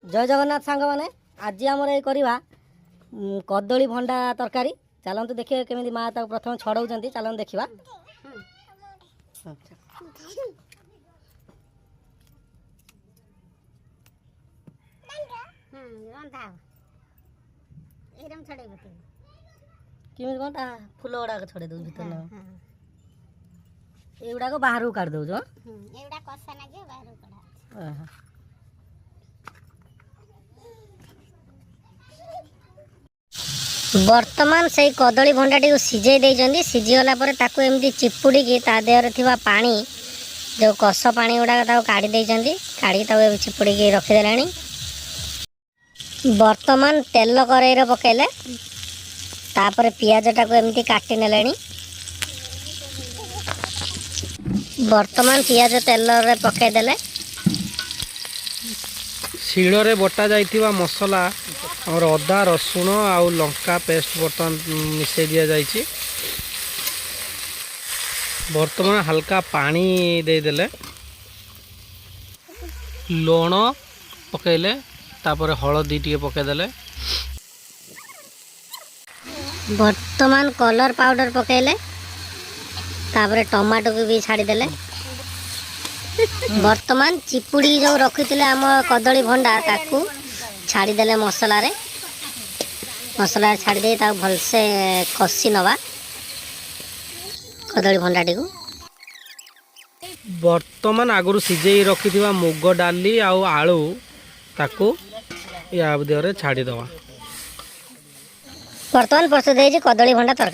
जय जगन्नाथ सांग मैंने आज आम ये करवा कदली भंडा तरकारी चलतु देखिए केमी माँ तक प्रथम छड़ाऊँ चलतु देखा केमी कौन फुल गुड़ाक छड़े दो भर न युड़ाक बाहर काट दौ बर्तमान से कदली भंडाटी सीझे देइछन्ती सीझीगला पर ताकू एमती चिपुड़ी की ता देहरे थिबा पानी जो कष पानी गुड़ाक ताकू काढ़ी देइछन्ती काढ़ी ताकू चिपुड़ी की रखिदेलानी। बर्तमान तेल कड़ाई पकेले तापर पियाज टाकू एमती काटी नेलेनी। बर्तमान पियाज तेल रे पकेदेले शिଳରେ बटा जाइथिबा मसला और अदा रसुण आउ लंका पेस्ट बर्तमान मिसई दिया जाइछि। बर्तमान हल्का पानी दे देले लुण पकेले तापर हळदी टिके पकेदेले बर्तमान कलर पाउडर पकेले तापर टमाटो को भी छाड़ी देले। बर्तमान चिपुड़ी जो रखी आम कदली भंडा ताकू छाड़ी देले मसला छाड़ी दे भलसे कषि नवा कदली भंडाटी को। बर्तमान आगु सिझे रखी मुग डाली आउ आलू ताकू या देहरे छाड़ी दवा। बर्तमान प्रस्तुत है कदली भंडा तरकारी।